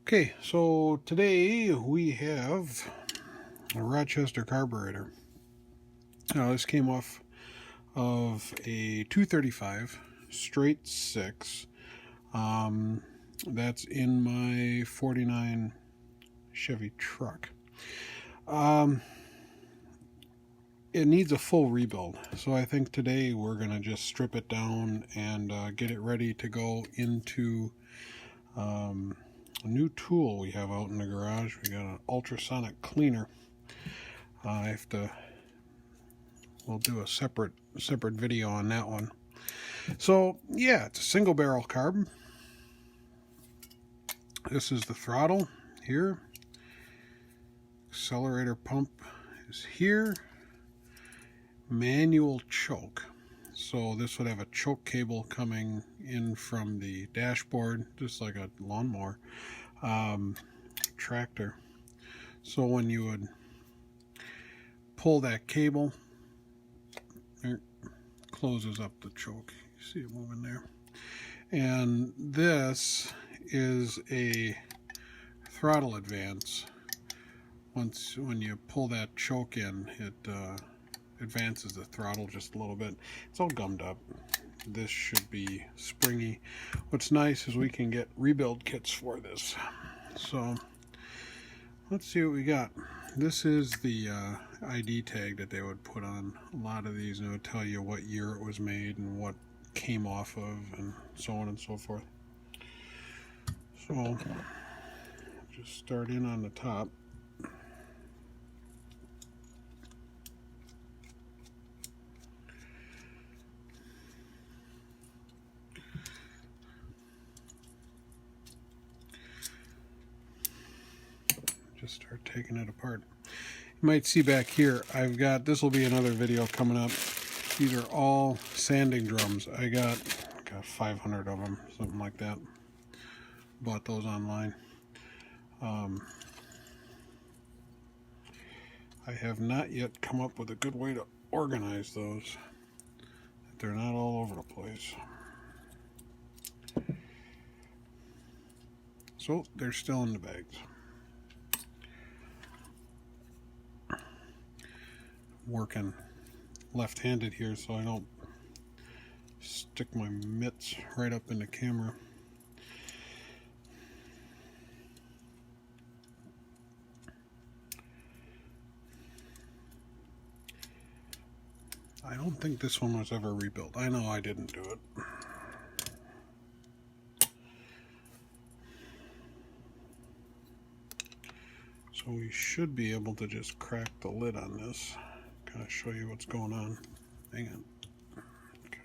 Okay, so today we have a Rochester carburetor. Now this came off of a 235 straight 6. That's in my 49 Chevy truck. It needs a full rebuild, so I think today we're going to just strip it down and get it ready to go into a new tool we have out in the garage. We got an ultrasonic cleaner. We'll do a separate video on that one. So yeah, it's a single barrel carb. This is the throttle here. Accelerator pump is here. Manual choke. So this would have a choke cable coming in from the dashboard, just like a lawnmower tractor. So when you would pull that cable, it closes up the choke. You see it moving there. And this is a throttle advance. When you pull that choke in, it advances the throttle just a little bit. It's all gummed up. This should be springy. What's nice is we can get rebuild kits for this. So let's see what we got. This is the ID tag that they would put on a lot of these, and it would tell you what year it was made and what came off of, and so on and so forth. So just start in on the top. Just start taking it apart. You might see back here, I've got, this will be another video coming up. These are all sanding drums. I got 500 of them, something like that. Bought those online. I have not yet come up with a good way to organize those, that they're not all over the place. So they're still in the bags. Working left-handed here, so I don't stick my mitts right up in the camera. I don't think this one was ever rebuilt. I know I didn't do it. So we should be able to just crack the lid on this. Kind of show you what's going on. Hang on. Okay.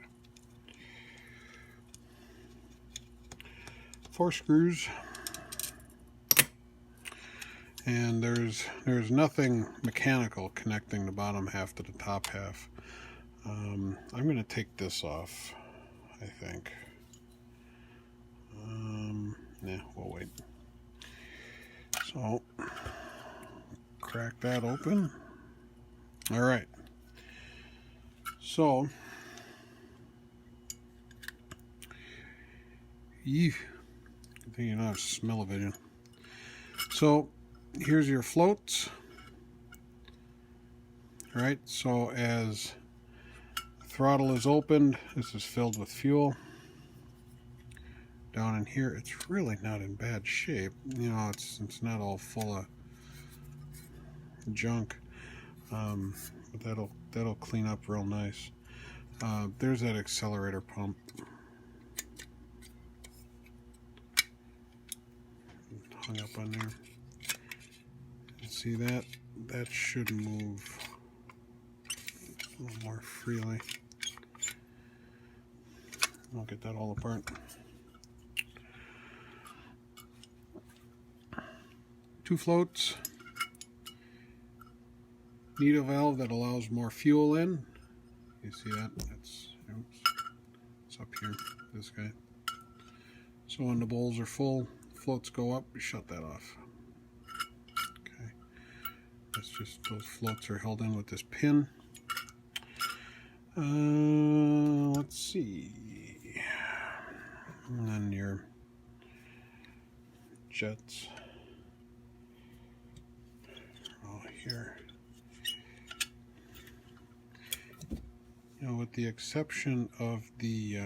4 screws. And there's nothing mechanical connecting the bottom half to the top half. I'm going to take this off, I think. Nah, we'll wait. So, crack that open. All right. So, I think you don't have smell-o-vision. So, here's your floats. All right. So as the throttle is opened, this is filled with fuel. Down in here, it's really not in bad shape. You know, it's not all full of junk. But that'll clean up real nice. There's that accelerator pump. Hung up on there. See that? That should move a little more freely. I'll get that all apart. 2 floats. Need a valve that allows more fuel in. You see that? It's up here, this guy. So when the bowls are full, floats go up, we shut that off. Okay. That's just, those floats are held in with this pin. Let's see. And then your jets all here. You know, with the exception of the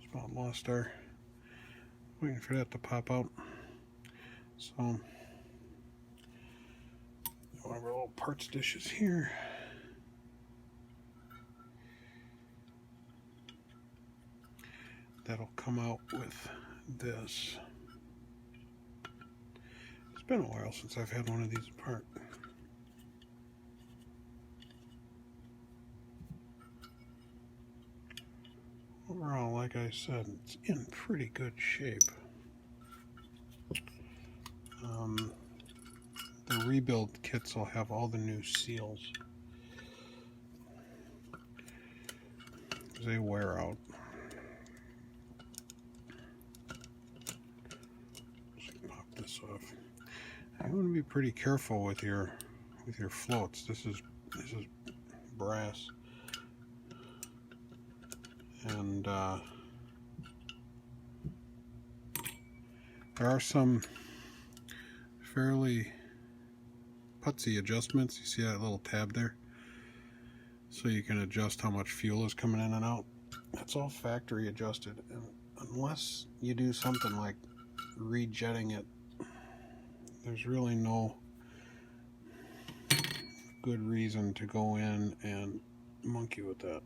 spot lost our, waiting for that to pop out. So one of our little parts dishes here. That'll come out with this. It's been a while since I've had one of these apart. Overall, like I said, it's in pretty good shape. The rebuild kits will have all the new seals. They wear out. Pop this off. You want to be pretty careful with your floats. This is brass, and there are some fairly putsy adjustments. You see that little tab there? So you can adjust how much fuel is coming in and out. That's all factory adjusted, and unless you do something like rejetting it, there's really no good reason to go in and monkey with that,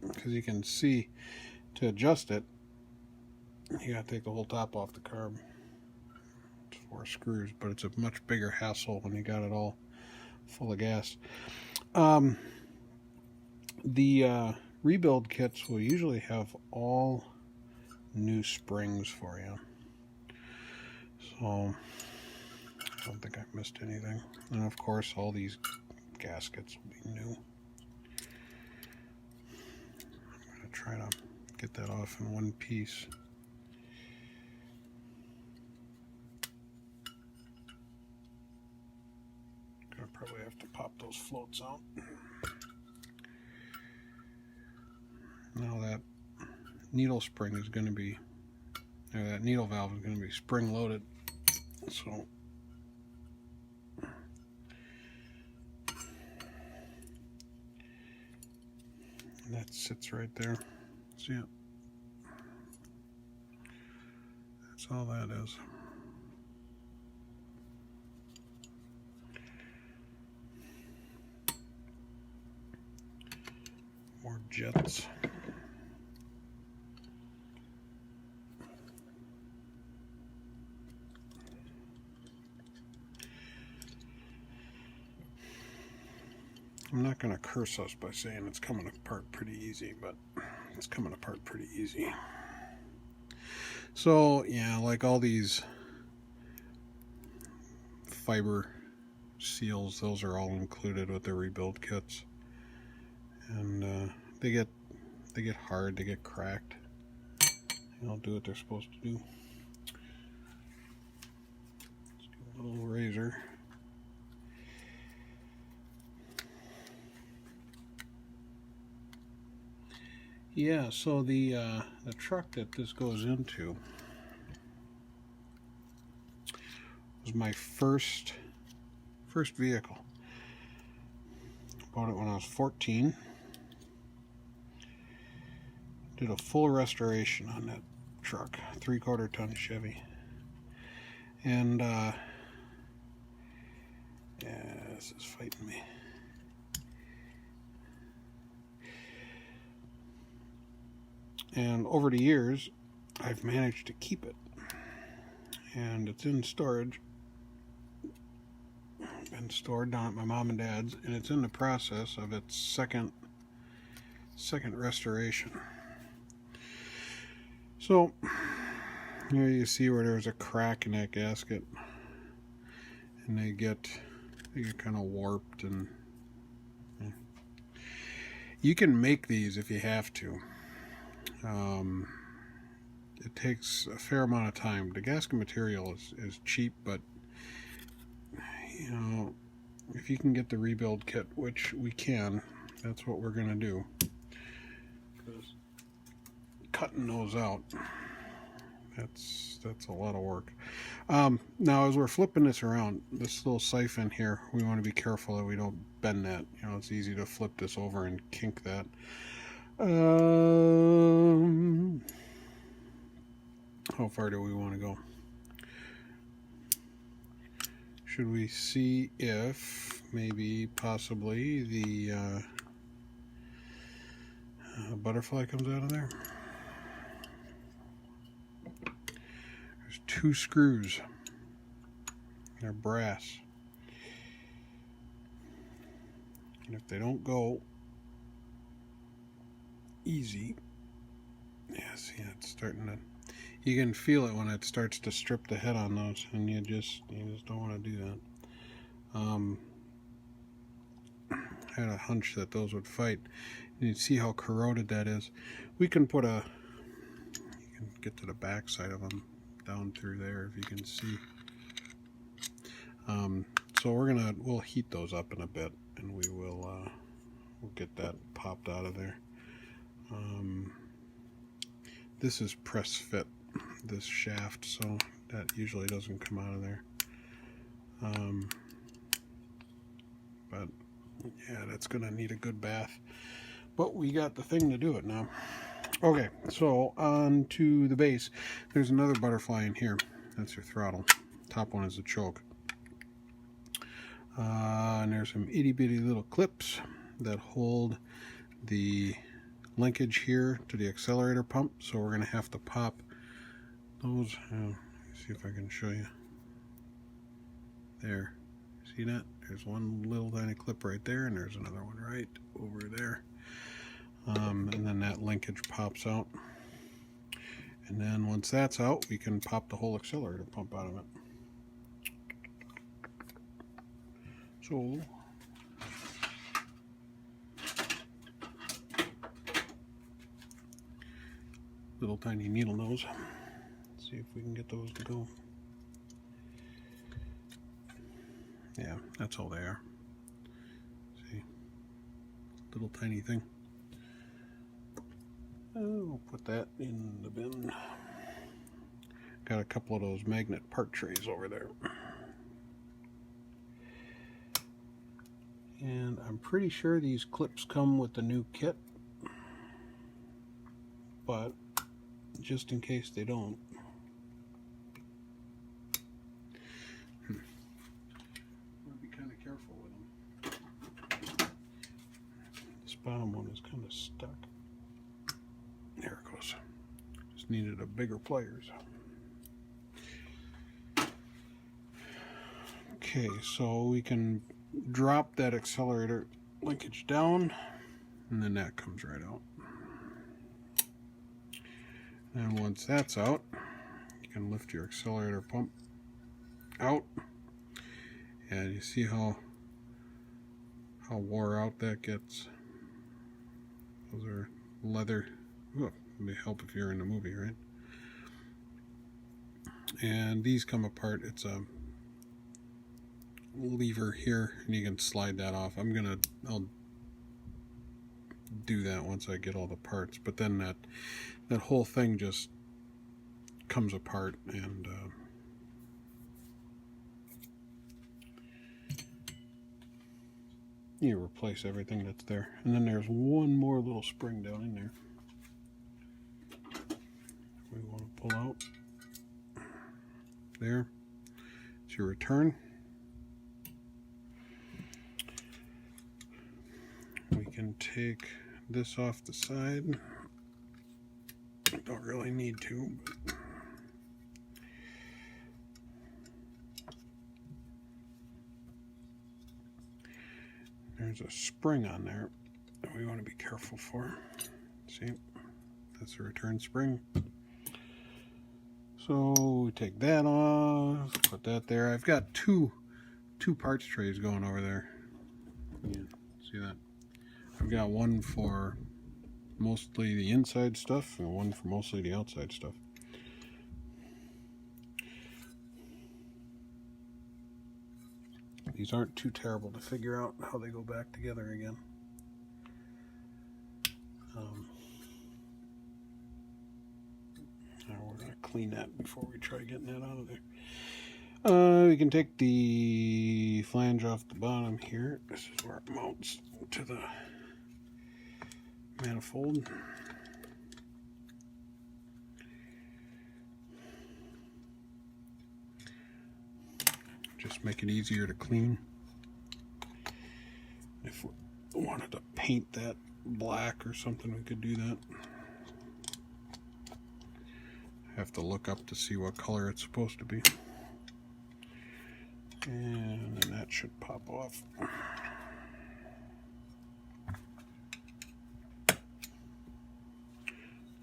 because you can see to adjust it you gotta take the whole top off the carb. It's 4 screws, but it's a much bigger hassle when you got it all full of gas. The rebuild kits will usually have all new springs for you, so I don't think I've missed anything. And of course all these gaskets will be new. I'm going to try to get that off in one piece. Gonna probably have to pop those floats out. Now that needle spring is going to be, or that needle valve is going to be spring loaded, so that sits right there. See it? That's all that is. More jets. I'm not going to curse us by saying it's coming apart pretty easy, but it's coming apart pretty easy. So, yeah, like all these fiber seals, those are all included with the rebuild kits. And they get hard, they get cracked. They don't do what they're supposed to do. Let's do a little razor. Yeah, so the truck that this goes into was my first vehicle. Bought it when I was 14. Did a full restoration on that truck, 3/4 ton Chevy. And yeah, this is fighting me. And over the years, I've managed to keep it. And it's in storage. Been stored down at my mom and dad's, and it's in the process of its second restoration. So here you see where there's a crack in that gasket, and they get kind of warped, and you can make these if you have to. It takes a fair amount of time. The gasket material is cheap, but you know, if you can get the rebuild kit, which we can, that's what we're going to do. Because cutting those out, That's a lot of work. Now, as we're flipping this around, this little siphon here, we want to be careful that we don't bend that. You know, it's easy to flip this over and kink that. How far do we want to go? Should we see if maybe possibly the butterfly comes out of there? There's 2 screws. They're brass. And if they don't go easy, yeah, see, it's starting to, you can feel it when it starts to strip the head on those, and you just don't want to do that. I had a hunch that those would fight. And you see how corroded that is. We can put you can get to the back side of them down through there if you can see. So we'll heat those up in a bit, and we'll get that popped out of there. This is press fit, this shaft, so that usually doesn't come out of there. But yeah, that's gonna need a good bath, but we got the thing to do it now. Okay, so on to the base. There's another butterfly in here. That's your throttle. Top one is the choke. And there's some itty bitty little clips that hold the linkage here to the accelerator pump, so we're going to have to pop those. See if I can show you. There, see that? There's one little tiny clip right there, and there's another one right over there. And then that linkage pops out, and then once that's out, we can pop the whole accelerator pump out of it. So little tiny needle nose. Let's see if we can get those to go. Yeah, that's all they are. See, little tiny thing. We'll put that in the bin. Got a couple of those magnet part trays over there. And I'm pretty sure these clips come with the new kit, but just in case they don't, I'll be kind of careful with them. This bottom one is kind of stuck. There it goes. Just needed a bigger pliers. Okay, so we can drop that accelerator linkage down, and then that comes right out. And once that's out, you can lift your accelerator pump out, and you see how wore out that gets. Those are leather. Oh, it may help if you're in the movie, right? And these come apart. It's a lever here, and you can slide that off. I'll do that once I get all the parts, but then that whole thing just comes apart, and you replace everything that's there. And then there's one more little spring down in there we want to pull out. There, it's your return. We can take this off the side. Don't really need to, but there's a spring on there that we want to be careful for. See, that's a return spring. So we take that off, put that there. I've got two parts trays going over there. Yeah, see that? I've got one for mostly the inside stuff and one for mostly the outside stuff. These aren't too terrible to figure out how they go back together again. Now we're going to clean that before we try getting that out of there. We can take the flange off the bottom here. This is where it mounts to the manifold. Just make it easier to clean. If we wanted to paint that black or something, we could do that. Have to look up to see what color it's supposed to be. And then that should pop off.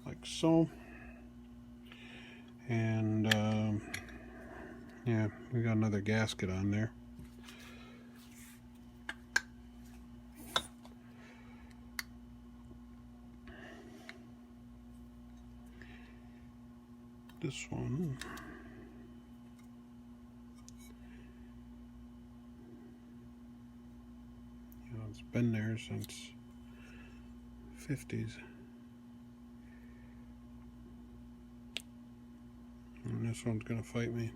Like so. And yeah, we got another gasket on there. This one, you know, it's been there since 50s. And this one's gonna fight me.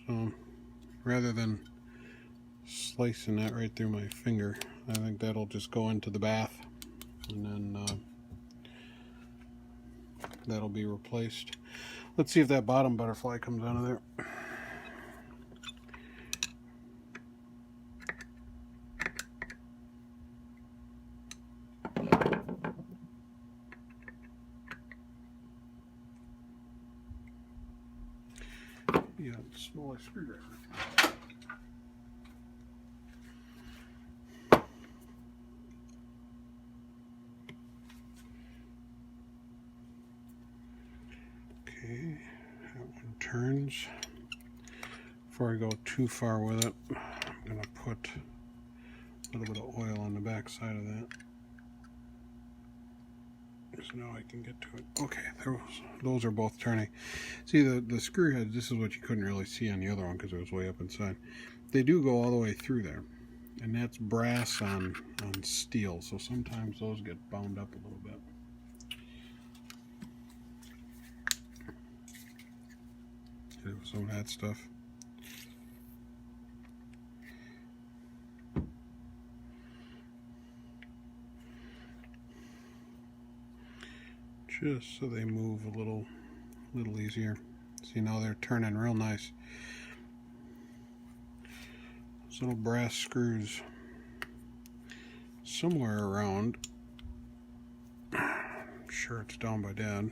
So rather than slicing that right through my finger, I think that'll just go into the bath, and then that'll be replaced. Let's see if that bottom butterfly comes out of there. Yeah, smaller screwdriver. Okay, that one turns. Before I go too far with it, I'm going to put a little bit of oil on the back side of that. So now I can get to it. Okay, those are both turning. See, the screw heads, this is what you couldn't really see on the other one because it was way up inside. They do go all the way through there. And that's brass on steel, so sometimes those get bound up a little bit. Some of that stuff. Just so they move a little easier. See, now they're turning real nice. Those little brass screws somewhere around. I'm sure it's down by Dad.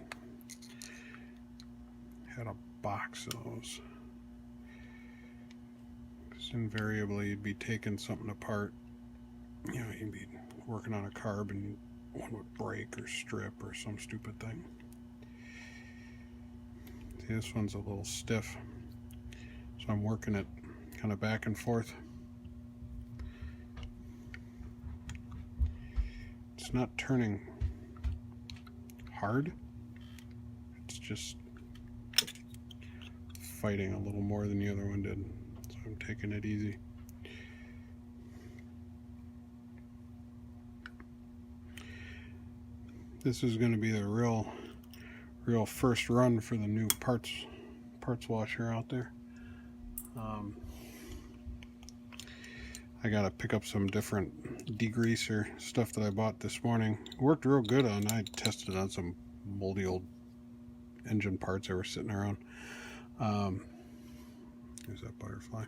Had a box of those. Because invariably you'd be taking something apart. You know, you'd be working on a carb and one would break or strip or some stupid thing. See, this one's a little stiff, so I'm working it kind of back and forth. It's not turning hard, it's just fighting a little more than the other one did, so I'm taking it easy. This is going to be the real first run for the new parts washer out there. I gotta pick up some different degreaser stuff that I bought this morning. It worked real good on. I tested it on some moldy old engine parts that were sitting around. There's that butterfly.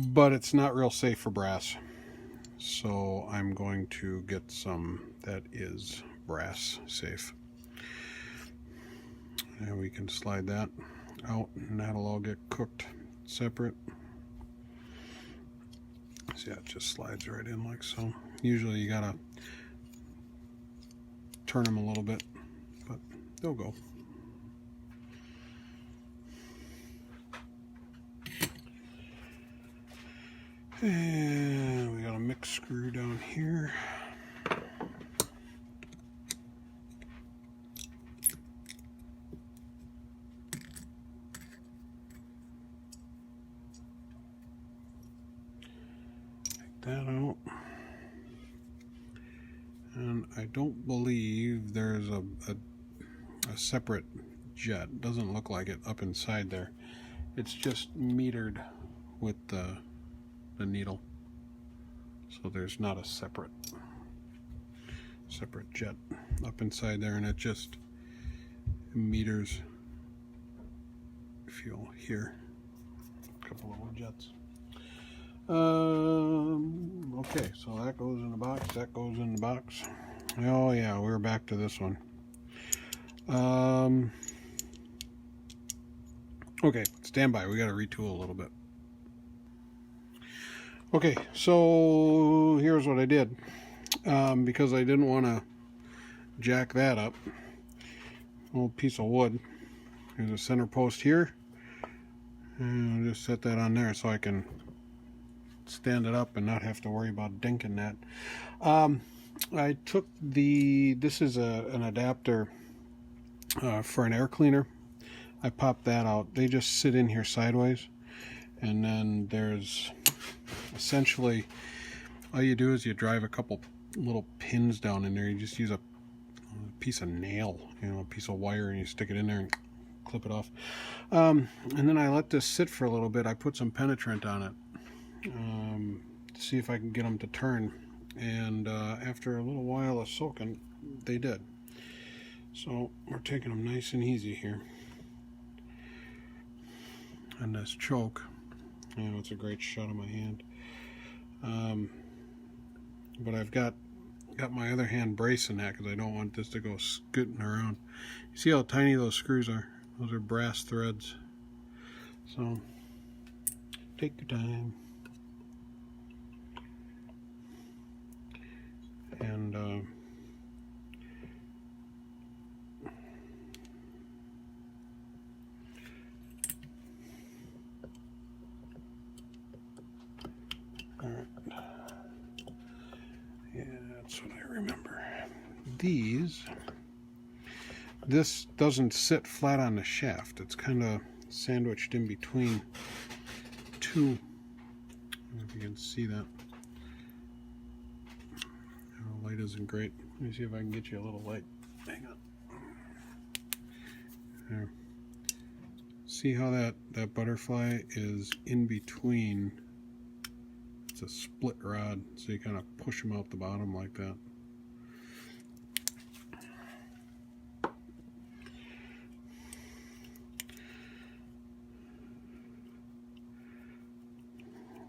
But it's not real safe for brass. So I'm going to get some that is brass safe. And we can slide that out and that'll all get cooked separate. See, it just slides right in like so. Usually you gotta turn them a little bit, but they'll go. And we got a mix screw down here. Take that out. And I don't believe there's a a separate jet. Doesn't look like it up inside there. It's just metered with the needle, so there's not a separate jet up inside there, and it just meters fuel here. A couple little jets. Okay, so that goes in the box, that goes in the box. Oh yeah, we're back to this one. Okay, stand by, we got to retool a little bit. Okay, so here's what I did. Because I didn't want to jack that up, a little piece of wood. There's a center post here, and I'll just set that on there so I can stand it up and not have to worry about dinking that. I took this is an adapter for an air cleaner. I popped that out. They just sit in here sideways, and then there's essentially all you do is you drive a couple little pins down in there. You just use a piece of nail, a piece of wire, and you stick it in there and clip it off. And then I let this sit for a little bit. I put some penetrant on it to see if I can get them to turn, and after a little while of soaking, they did. So we're taking them nice and easy here. And this choke, it's a great shot of my hand. But I've got my other hand bracing that because I don't want this to go scooting around. You see how tiny those screws are? Those are brass threads. So take your time. And all right. Yeah, that's what I remember. This doesn't sit flat on the shaft. It's kind of sandwiched in between two. I don't know if you can see that. The light isn't great. Let me see if I can get you a little light. Hang on. There. See how that butterfly is in between? It's a split rod, so you kind of push them out the bottom like that.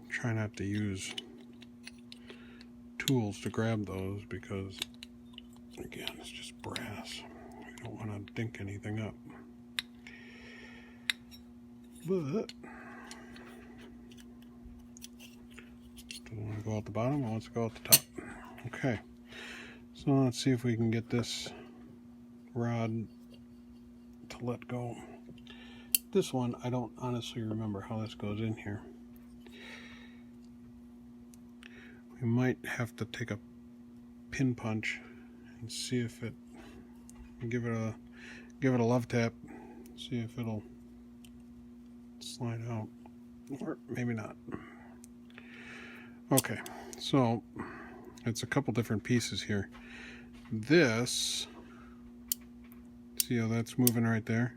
Try not to use tools to grab those because, again, it's just brass. You don't want to dink anything up. But doesn't want to go out the bottom, it wants to go out the top. Okay, so let's see if we can get this rod to let go. This one, I don't honestly remember how this goes in here. We might have to take a pin punch and see if it, give it a love tap, see if it'll slide out, or maybe not. Okay, so it's a couple different pieces here. This, see how that's moving right there?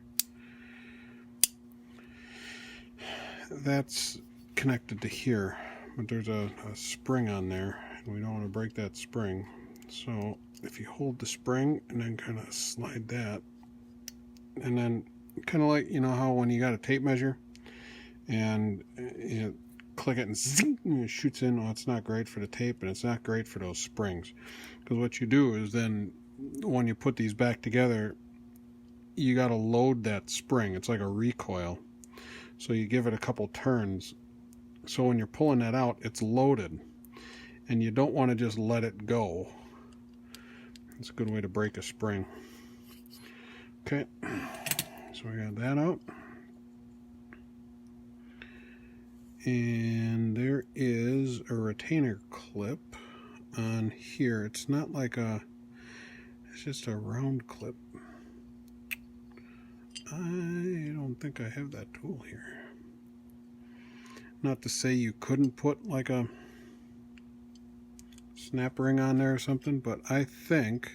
That's connected to here, but there's a spring on there, and we don't want to break that spring. So if you hold the spring and then kind of slide that, and then kind of like, how when you got a tape measure and you click it and zing, it shoots in. Well, it's not great for the tape, and it's not great for those springs, because what you do is then when you put these back together, you got to load that spring. It's like a recoil, so you give it a couple turns, so when you're pulling that out, it's loaded, and you don't want to just let it go. It's a good way to break a spring. Okay, so we got that out. And there is a retainer clip on here. It's not like it's just a round clip. I don't think I have that tool here. Not to say you couldn't put like a snap ring on there or something, but I think,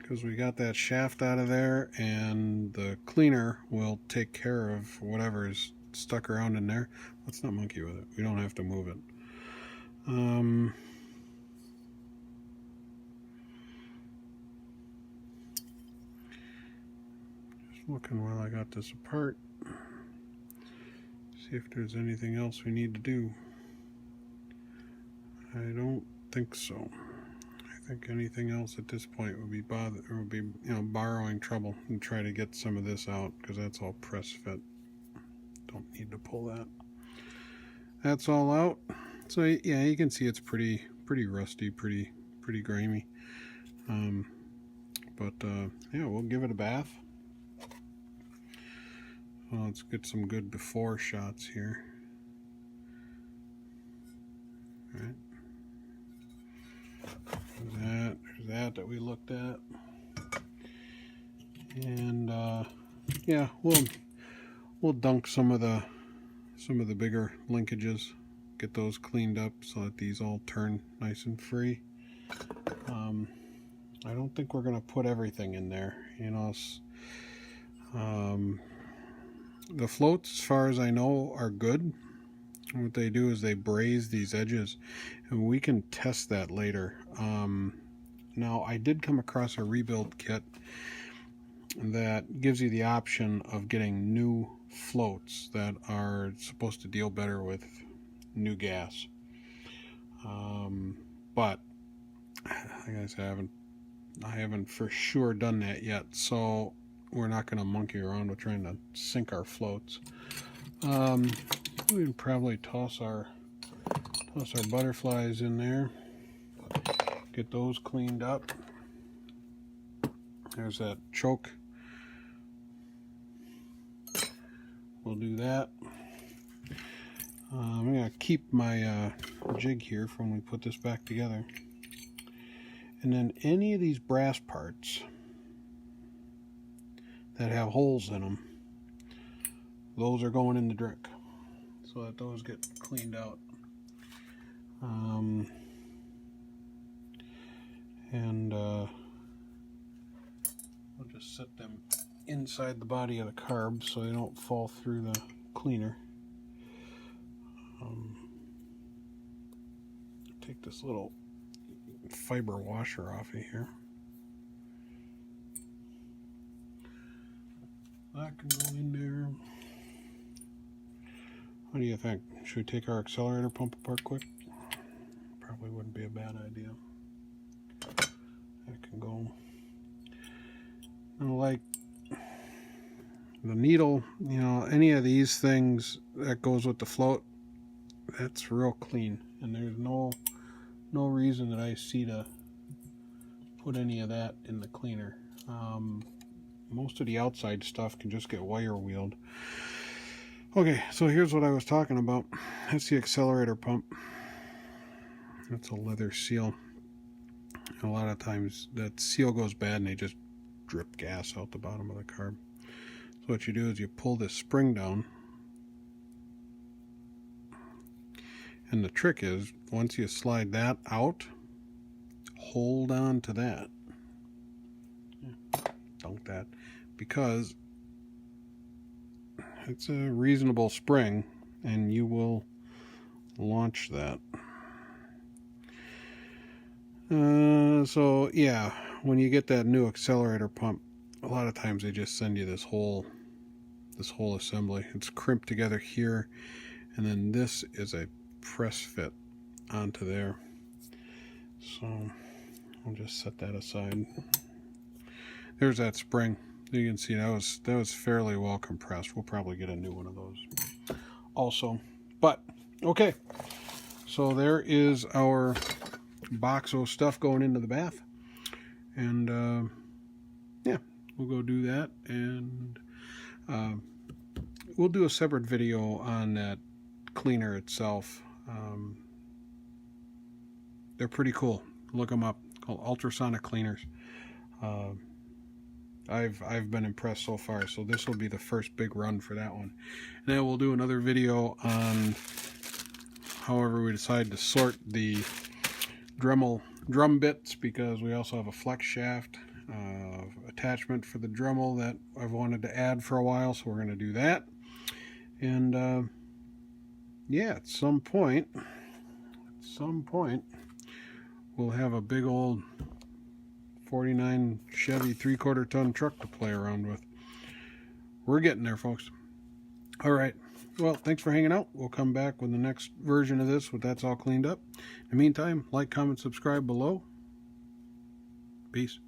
because we got that shaft out of there, and the cleaner will take care of whatever is stuck around in there. Let's not monkey with it. We don't have to move it. Just looking while I got this apart. See if there's anything else we need to do. I don't think so. I think anything else at this point would be borrowing trouble, and try to get some of this out, because that's all press fit. Don't need to pull that. That's all out. So yeah, you can see it's pretty rusty, pretty grimy. Yeah, we'll give it a bath. Well, let's get some good before shots here. All right. There's that we looked at, and yeah, we'll dunk some of the bigger linkages, get those cleaned up so that these all turn nice and free. I don't think we're gonna put everything in there, you know. The floats, as far as I know, are good. What they do is they braze these edges, and we can test that later. Now, I did come across a rebuild kit that gives you the option of getting new floats that are supposed to deal better with new gas. But like I said, I haven't for sure done that yet, so we're not going to monkey around with trying to sink our floats. We can probably toss our butterflies in there, get those cleaned up. There's that choke. We'll do that. I'm going to keep my jig here for when we put this back together. And then any of these brass parts that have holes in them, those are going in the drink, so that those get cleaned out. We'll just set them inside the body of the carb so they don't fall through the cleaner. Take this little fiber washer off of here. That can go in there. What do you think? Should we take our accelerator pump apart quick? Probably wouldn't be a bad idea. That can go. And like the needle, you know, any of these things that goes with the float, that's real clean, and there's no reason that I see to put any of that in the cleaner. Most of the outside stuff can just get wire wheeled. Okay, so here's what I was talking about. That's the accelerator pump. That's a leather seal. A lot of times that seal goes bad and they just drip gas out the bottom of the carb. So what you do is you pull this spring down, and the trick is, once you slide that out, hold on to that. Dunk that, because it's a reasonable spring and you will launch that. So yeah, when you get that new accelerator pump, a lot of times they just send you this whole assembly. It's crimped together here, and then this is a press fit onto there. So I'll just set that aside. There's that spring. You can see that was fairly well compressed. We'll probably get a new one of those also. But okay, so there is our box of stuff going into the bath, and yeah, we'll go do that, and we'll do a separate video on that cleaner itself. They're pretty cool. Look them up. Called ultrasonic cleaners. I've been impressed so far, so this will be the first big run for that one. And then we'll do another video on however we decide to sort the drum bits, because we also have a flex shaft, attachment for the Dremel that I've wanted to add for a while, so we're going to do that. And yeah, at some point we'll have a big old 49 Chevy 3/4 ton truck to play around with. We're getting there, folks. All right, well, thanks for hanging out. We'll come back with the next version of this when that's all cleaned up. In the meantime, like, comment, subscribe below. Peace.